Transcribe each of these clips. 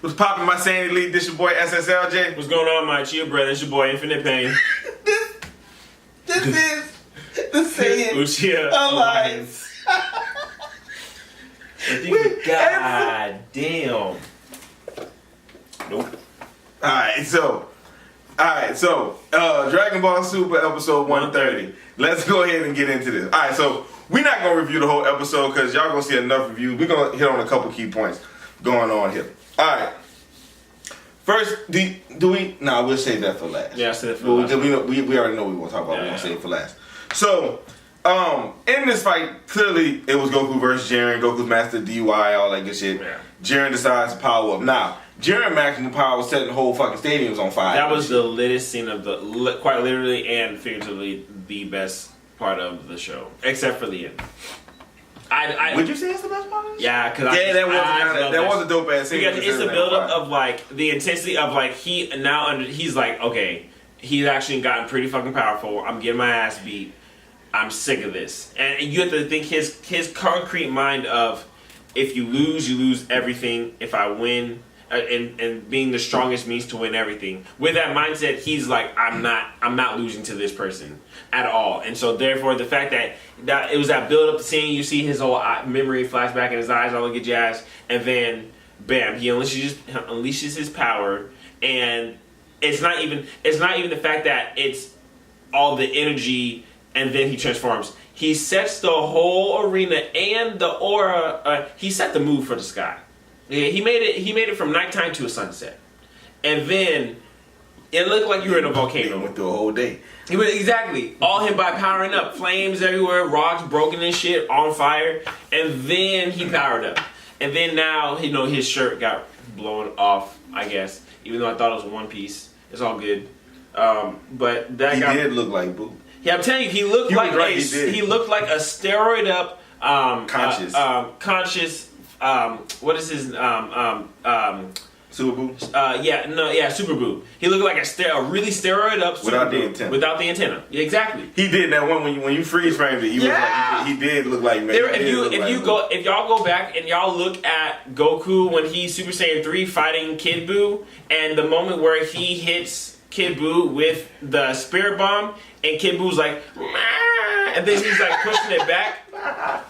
What's poppin', my Sandy Lee? This your boy SSLJ. What's going on, my Chia brother? It's your boy Infinite Pain. this is the saying Uchiha Alliance. God damn. Nope. Alright, so Dragon Ball Super episode 130. Let's go ahead and get into this. Alright, so we're not gonna review the whole episode because y'all gonna see enough reviews. We're gonna hit on a couple key points going on here. Alright. First, do we? Nah, we'll save that for last. Yeah, I'll save it for last. We already know what we want to talk about. We're gonna save it for last. So, in this fight, clearly it was Goku versus Jiren. Goku's master DUI, all that good shit. Yeah. Jiren decides to power up. Now, Jiren maximum power was setting the whole fucking stadiums on fire. That was the latest scene of quite literally and figuratively, the best part of the show, except for the end. Would you say it's the best part of the show? Yeah, because that was a dope ass scene. Because it's the buildup of like the intensity of like he's like, okay, he's actually gotten pretty fucking powerful. I'm getting my ass beat. I'm sick of this. And you have to think his concrete mind of, if you lose everything. If I win, and being the strongest means to win everything. With that mindset, he's like, I'm not losing to this person at all. And so therefore, the fact that it was that build up the scene, you see his whole memory flashback in his eyes, all the good jazz, and then bam, he unleashes his power, and it's not even the fact that it's all the energy, and then he transforms. He sets the whole arena and the aura. He set the mood for the sky. He made it from nighttime to a sunset, and then it looked like you were in a volcano. He went through a whole day. He went exactly all him by powering up, flames everywhere, rocks broken and shit, on fire, and then he powered up, and then now his shirt got blown off. I guess, even though I thought it was one piece, it's all good. But that guy did look like Boo. Yeah, I'm telling you, he looked like a steroid up conscious. What is his Super Boo? Super Boo. He looked like a really steroid up Super without Boo. the antenna. Without the antenna. Yeah, exactly. He did that one when you freeze framed it. He was like he did look like. If y'all go back and y'all look at Goku when he's Super Saiyan 3 fighting Kid Buu, and the moment where he hits Kid Buu with the Spirit Bomb, and Kid Buu's like, and then he's like pushing it back.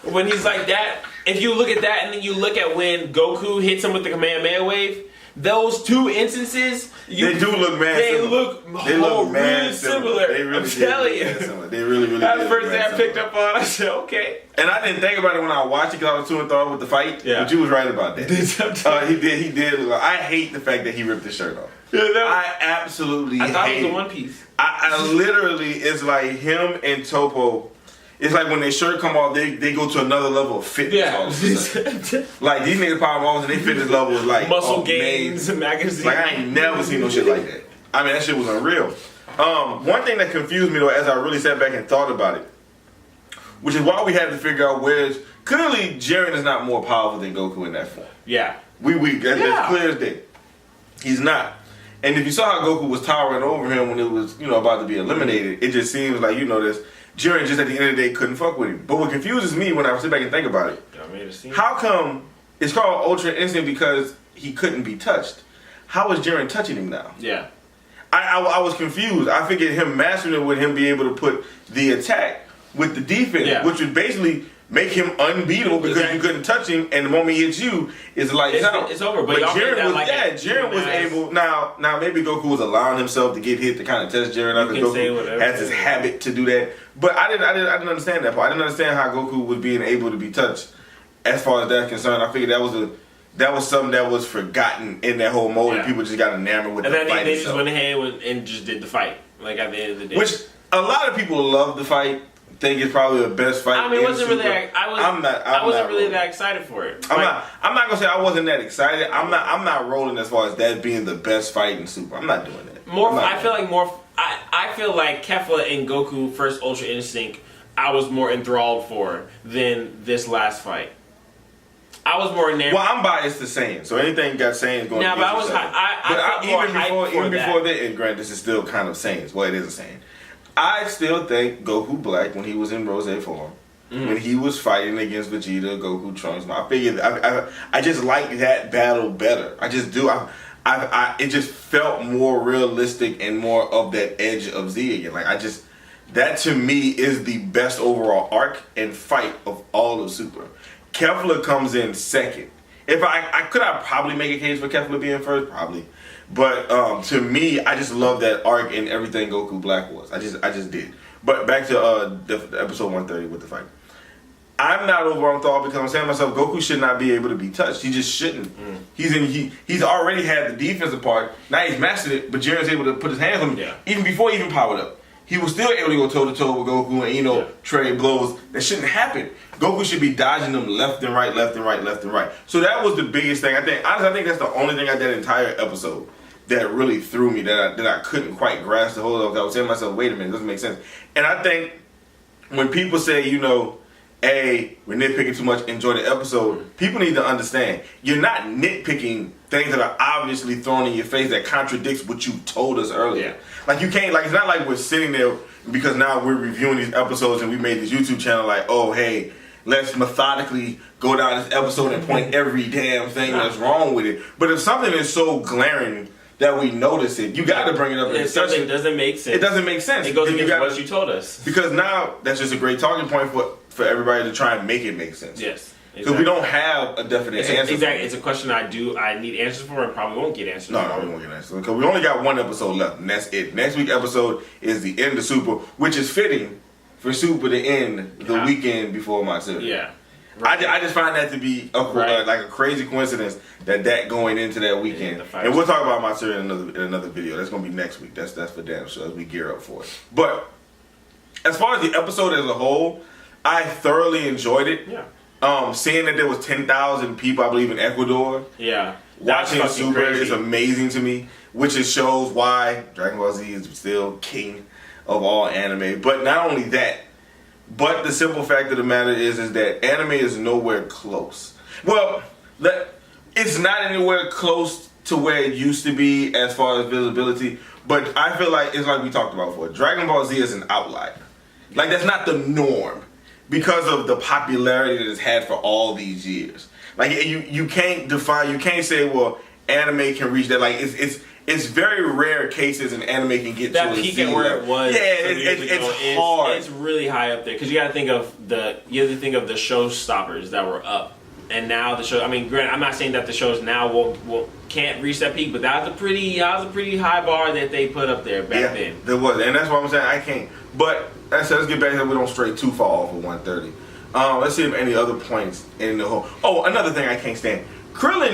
When he's like that, if you look at that and then you look at when Goku hits him with the Kamehameha wave, those two instances, they do look mad. They look really similar. They really I'm telling you. They really. That's the first thing I picked up on. I said, okay. And I didn't think about it when I watched it because I was too enthralled with the fight. Yeah. But you was right about that. He did. Look, I hate the fact that he ripped his shirt off. I absolutely hate it. I thought it was a one piece. I literally, it's like him and Topo. It's like when their shirt come off, they go to another level of fitness. All of a sudden. Like these niggas power moms and their fitness level is like muscle gains, magazine. Like I ain't never seen no shit like that. I mean that shit was unreal. One thing that confused me though, as I really sat back and thought about it, which is why we had to figure out clearly Jiren is not more powerful than Goku in that form. Yeah, that's clear as day. He's not. And if you saw how Goku was towering over him when it was about to be eliminated, it just seems like this. Jiren just at the end of the day couldn't fuck with him. But what confuses me when I sit back and think about it, how come it's called Ultra Instinct because he couldn't be touched? How is Jiren touching him now? Yeah. I was confused. I figured him mastering it would him be able to put the attack with the defense, which would basically make him unbeatable because you couldn't touch him, and the moment he hits you, it's lights out. It's over. But Jiren was able. Now maybe Goku was allowing himself to get hit to kind of test Jiren. I think Goku has his habit to do that. But I didn't understand that part. I didn't understand how Goku was being able to be touched. As far as that's concerned, I figured that was something that was forgotten in that whole mode, and people just got enamored with the fight. And then they just went ahead and just did the fight, like at the end of the day. Which a lot of people love the fight. Think it's probably the best fight. I mean, I wasn't really that excited for it. I'm not gonna say I wasn't that excited. I'm not rolling as far as that being the best fight in Super. I'm not doing that. I feel like Kefla and Goku First Ultra Instinct I was more enthralled for than this last fight. I was more enamored. Well, I'm biased to Saiyan, so anything got Saiyan is going to be. But I was even before that, and granted, this is still kind of Saiyans. Well, it is a Saiyan. I still think Goku Black, when he was in Rose form, Mm-hmm. when he was fighting against Vegeta, Goku, Trunks. I figured I just like that battle better. I just do. It just felt more realistic and more of that edge of Z again. Like that to me is the best overall arc and fight of all of Super. Kefla comes in second. If I probably make a case for Kefla being first, probably. But to me, I just love that arc and everything Goku Black was. I just did. But back to the episode 130 with the fight. I'm not overall thought because I'm saying to myself, Goku should not be able to be touched. He just shouldn't. He's already had the defensive part. Now he's mastered it, but Jiren's able to put his hands on him even before he even powered up. He was still able to go toe to toe with Goku and trade blows. That shouldn't happen. Goku should be dodging them left and right, left and right, left and right. So that was the biggest thing. I think that's the only thing I did entire episode that really threw me that I couldn't quite grasp the whole of. I was saying to myself, wait a minute, it doesn't make sense. And I think when people say, we're nitpicking too much, enjoy the episode, people need to understand, you're not nitpicking things that are obviously thrown in your face that contradicts what you told us earlier. Yeah. Like you can't, like it's not like we're sitting there because now we're reviewing these episodes and we made this YouTube channel like, oh hey, let's methodically go down this episode and point every damn thing that's wrong with it. But if something is so glaring that we notice it, you got to bring it up in if discussion. something doesn't make sense. It doesn't make sense. It goes against what you told us. Because now that's just a great talking point for everybody to try and make it make sense. Yes. Because we don't have a definite answer. Exactly. It's a question I need answers for and probably won't get answers for. No, we won't get answers. Because we only got one episode left, and that's it. Next week's episode is the end of Super, which is fitting for Super to end the weekend before my series. Yeah. Right. I just find that to be like a crazy coincidence that going into that weekend. And we'll talk about my series in another video. That's going to be next week. That's for damn sure as we gear up for it. But as far as the episode as a whole, I thoroughly enjoyed it. Yeah. Seeing that there was 10,000 people, I believe, in Ecuador. Yeah. Watching Super is amazing to me, which it shows why Dragon Ball Z is still king of all anime. But not only that, but the simple fact of the matter is that anime is nowhere close. Well, it's not anywhere close to where it used to be as far as visibility, but I feel like it's like we talked about before. Dragon Ball Z is an outlier. Like, that's not the norm because of the popularity that it's had for all these years. Like, you can't say, well, anime can reach that. Like, it's very rare cases an anime can get that to peak at where it was. Yeah, it's hard. It's really high up there because you got to think of the showstoppers that were up, and now the show. I mean, granted, I'm not saying that the shows now can't reach that peak, but that was a pretty high bar that they put up there back then. There was, and that's why I'm saying I can't. But let's get back to we don't stray too far off of 130. Let's see if any other points in the whole. Oh, another thing I can't stand. Krillin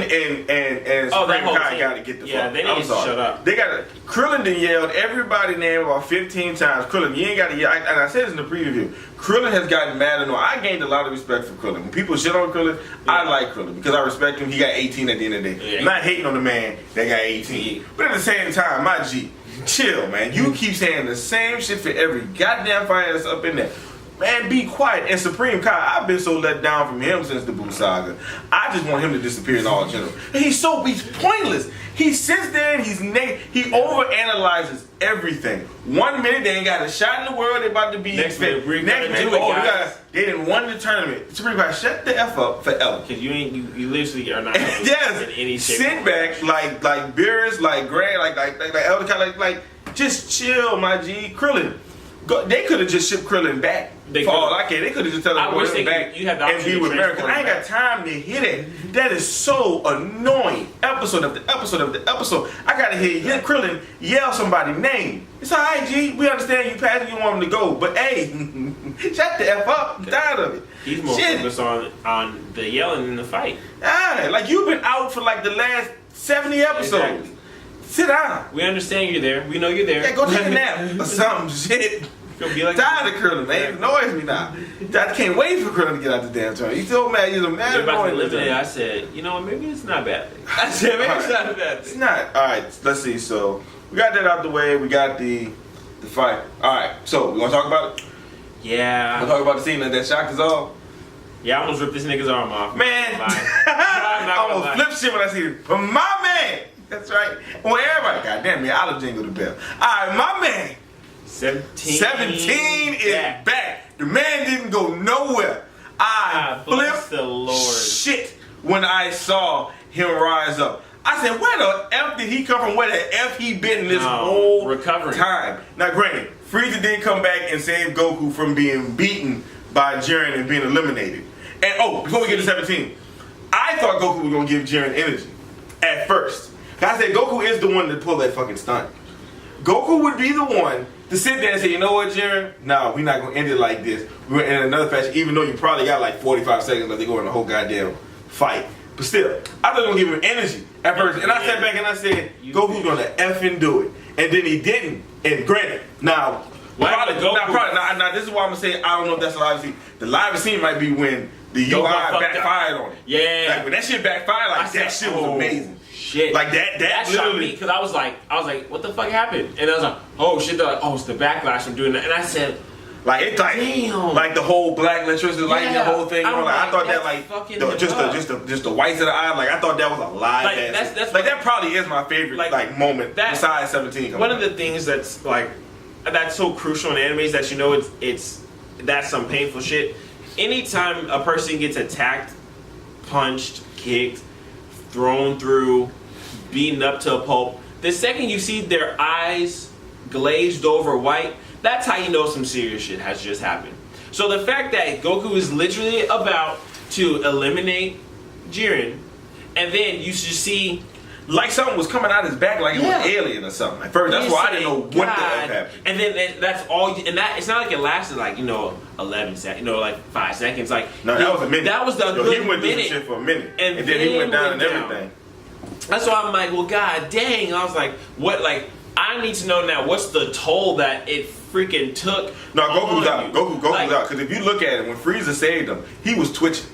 and Supreme Kai got to get the fuck. They need to shut up. They got to. Krillin done yelled everybody's name about 15 times. Krillin, you ain't got to yell. And I said this in the preview. Krillin has gotten mad and I gained a lot of respect for Krillin. When people shit on Krillin, I like Krillin because I respect him. He got 18 at the end of the day. Yeah. I'm not hating on the man that got 18. But at the same time, my G, chill, man. You keep saying the same shit for every goddamn fight that's up in there. Man, be quiet. And Supreme Kai, I've been so let down from him since the Buu Saga. I just want him to disappear in all general. He's pointless. He sits there and he overanalyzes everything. 1 minute they ain't got a shot in the world. They about to be next minute they didn't win the tournament. Supreme Kai, shut the F up forever. Because you literally are not yes. in any shape. Sit back like Beerus, like Greg, like Elder Kai, like just chill, my G. Krillin. They could have just shipped Krillin back. For all I care, they could have just told him to go back and be with America. I ain't got time to hear that. That is so annoying. Episode after episode after episode. I gotta hear Krillin yell somebody's name. It's alright, G. We understand you passing, you want him to go, but hey, shut the F up. I'm tired of it. He's more focused on the yelling than the fight. Like you've been out for like the last 70 episodes. Exactly. Sit down. We understand you're there. We know you're there. Yeah, go take a nap or something. Shit. Be like tired of Krillin, man. It annoys me now. I can't wait for Krillin to get out the damn tournament. He's so mad. He's a mad annoying. I said, you know what? Maybe it's not a bad thing. I said, maybe it's not a bad thing. It's not. All right, let's see. So we got that out the way. We got the fight. All right. So we want to talk about it? Yeah. We'll talk about the scene that shocked us all. Yeah, I almost ripped this nigga's arm off. Man, I almost flip shit when I see it. But my man, that's right. Well, everybody, goddamn me, I'll jingle the bell. All right, my man. 17 is back. The man didn't go nowhere. I flipped the Lord. Shit when I saw him rise up. I said, where the F did he come from? Where the F he been this whole time? Now, granted, Frieza did come back and save Goku from being beaten by Jiren and being eliminated. And before we get to 17, I thought Goku was going to give Jiren energy at first. I said, Goku is the one that pulled that fucking stunt. Goku would be the one to sit there and say, you know what, Jiren? No, we're not going to end it like this. We're going to end it another fashion, even though you probably got like 45 seconds left to go in the whole goddamn fight. But still, I thought they were going to give him energy at first. And I sat back and I said, Goku's going to effing do it. And then he didn't. And granted, now this is why I'm going to say, I don't know if that's the live scene. The live scene might be when the UI backfired on it. Yeah. Like when that shit backfired, that shit was amazing. Shit. Like that shocked me because I was like, what the fuck happened? And I was like, oh shit, they're like, it's the backlash from doing that. And I said, like it's like, damn. Like the whole black electricity, like the whole thing. I thought that like just the whites of the eye. Like I thought that was a live ass. That probably is my favorite moment besides 17. One of the things that's so crucial in anime is that that's some painful shit. Anytime a person gets attacked, punched, kicked, thrown through, beaten up to a pulp, the second you see their eyes glazed over white, that's how you know some serious shit has just happened. So the fact that Goku is literally about to eliminate Jiren, and then you should see like something was coming out his back, like it was alien or something. At first, that's why I didn't know what the F happened. And then that's all. And that it's not like it lasted 11 seconds, 5 seconds. Like no, that was a minute. That was the he went through some shit for a minute, and then he went down and everything. That's why I'm like, well, god dang. I was like, what? Like, I need to know now. What's the toll that it freaking took? No, Goku's out. Goku's out. Because if you look at it, when Frieza saved him, he was twitching.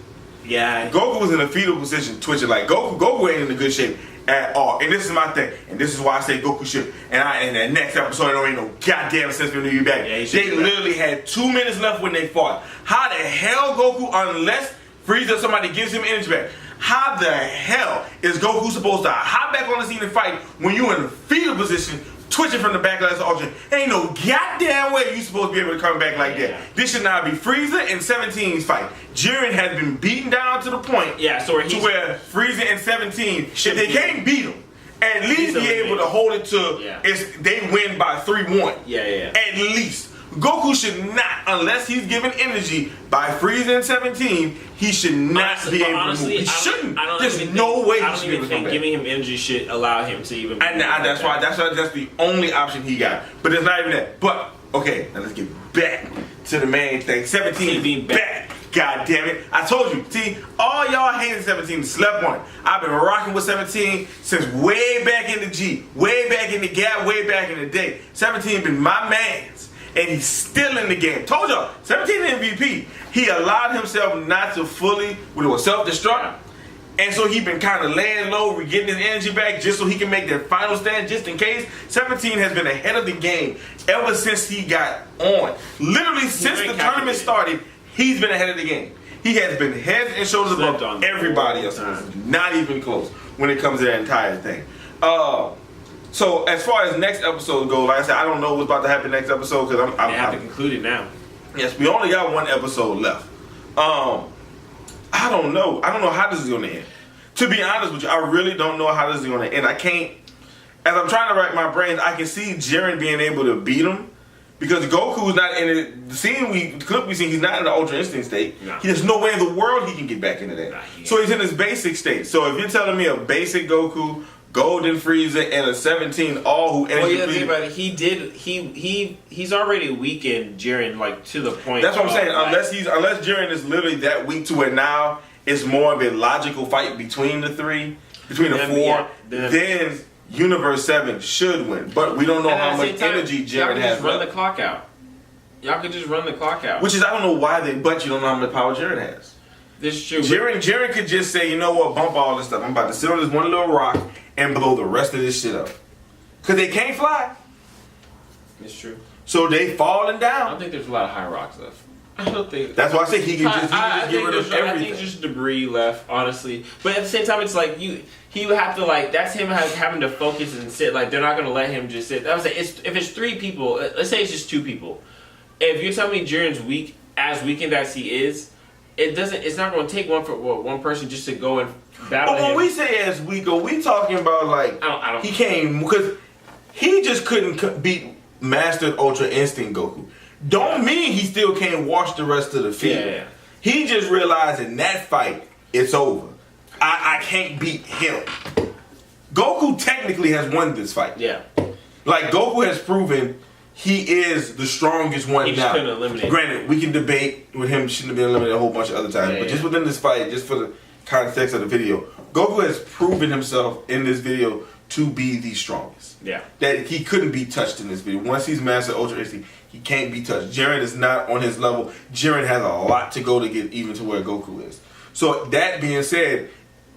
Yeah. Goku was in a fetal position, twitching. Like Goku ain't in a good shape at all. And this is my thing. And this is why I say Goku should. And in the next episode, it don't make no goddamn sense for him to be back. Yeah, they literally had 2 minutes left when they fought. How the hell Goku, unless Frieza somebody gives him energy back, how the hell is Goku supposed to hop back on the scene and fight when you in a fetal position, twitching from the back of the Ultra? Ain't no goddamn way you supposed to be able to come back like that. This should now be Frieza and 17's fight. Jiren has been beaten down to the point to where Frieza and 17, if they can't beat him, at least be able to hold it to they win by 3-1. Yeah. At least. Goku should not, unless he's given energy by Frieza and 17, he should not be able to move. He shouldn't. There's no way he should be able to come back. Giving him energy should allow him to even. And that's the only option he got. But it's not even that. But okay, now let's get back to the main thing. 17 being back. God damn it. I told you. See, all y'all hated 17 slept on it. I've been rocking with 17 since way back in the G, way back in the Gap, way back in the day. 17 been my man's. And he's still in the game. Told y'all, 17 MVP. He allowed himself not to fully, self-destruct. And so he been kind of laying low, getting his energy back just so he can make that final stand just in case. 17 has been ahead of the game ever since he got on. Literally since the tournament started, he's been ahead of the game. He has been head and shoulders above everybody else. Not even close when it comes to that entire thing. So as far as next episode goes, like I said, I don't know what's about to happen next episode because I have to conclude it now. Yes, we only got one episode left. I don't know. I don't know how this is going to end. To be honest with you, I really don't know how this is going to end. I can't. As I'm trying to rack my brains, I can see Jiren being able to beat him because Goku's not in it. The clip we seen, he's not in the Ultra Instinct state. No. There's no way in the world he can get back into that. So he's in his basic state. So if you're telling me a basic Goku, Golden Frieza, and a 17 all who energy think about it. He's already weakened Jiren to the point. That's what I'm saying. Unless Jiren is literally that weak to where now it's more of a logical fight between the three, between the four, then Universe 7 should win. But we don't know how much energy Jiren has. Run the clock out. Y'all could just run the clock out. Which is, I don't know why but you don't know how much power Jiren has. This is true. Jiren could just say, you know what, bump all this stuff. I'm about to sit on this one little rock and blow the rest of this shit up. Because they can't fly. It's true. So they falling down. I don't think there's a lot of high rocks left. I don't think. That's why I say he can just get rid of everything. I think just debris left, honestly. But at the same time, it's like he would have to like. That's him having to focus and sit. Like they're not gonna let him just sit. I was like, if it's 3 people, let's say it's just 2 people. If you're telling me Jiren's as weakened as he is, it's not going to take one person just to go and battle But when him. we say as weak, are we talking about like I don't. he came because he just couldn't beat Mastered Ultra Instinct Goku. Don't mean he still can't wash the rest of the field. Yeah. He just realized in that fight it's over. I can't beat him. Goku technically has won this fight. Yeah. Like Goku has proven he is the strongest one He just now. couldn't eliminate. Granted, we can debate with him shouldn't have been eliminated a whole bunch of other times, but just within this fight, just for the context of the video, Goku has proven himself in this video to be the strongest. Yeah. That he couldn't be touched in this video. Once he's mastered Ultra Instinct, he can't be touched. Jiren is not on his level. Jiren has a lot to go to get even to where Goku is. So that being said,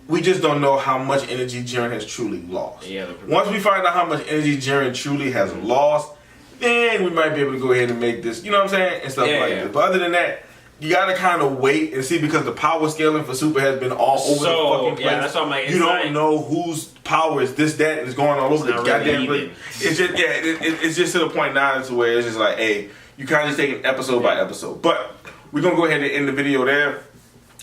we just don't know how much energy Jiren has truly lost. Yeah. Once we find out how much energy Jiren truly has lost, then we might be able to go ahead and make this, you know what I'm saying? And stuff like that. But other than that, you gotta kind of wait and see because the power scaling for Super has been all over the fucking place. Yeah, that's what I'm like. You don't know whose power is this, that, and it's going all over the goddamn place. It's just, it's just to the point now to where it's just like, hey, you kind of just take it episode by episode. But we're gonna go ahead and end the video there.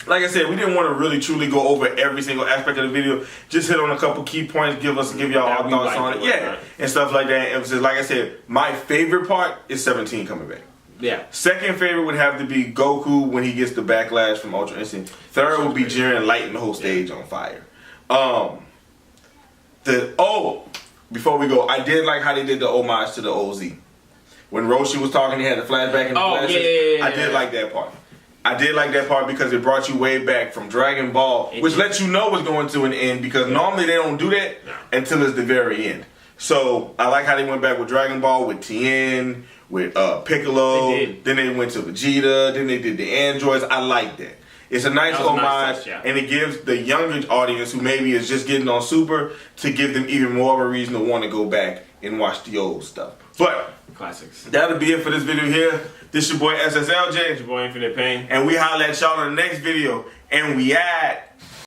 Like I said, we didn't want to really truly go over every single aspect of the video. Just hit on a couple key points, give y'all our thoughts on it. And stuff like that. Emphasis. Like I said, my favorite part is 17 coming back. Yeah. Second favorite would have to be Goku when he gets the backlash from Ultra Instinct. Third would be Jiren lighting the whole stage on fire. Before we go, I did like how they did the homage to the OZ. When Roshi was talking, he had the flashback and the flashes. I did like that part. I did like that part because it brought you way back from Dragon Ball, which lets you know what's going to an end because normally they don't do that until it's the very end. So I like how they went back with Dragon Ball, with Tien, with Piccolo. Then they went to Vegeta. Then they did the androids. I like that. It's a nice homage, and it gives the younger audience who maybe is just getting on Super to give them even more of a reason to want to go back and watch the old stuff. But classics. That'll be it for this video here. This your boy SSLJ. It's your boy Infinite Pain. And we holla at y'all in the next video. And we at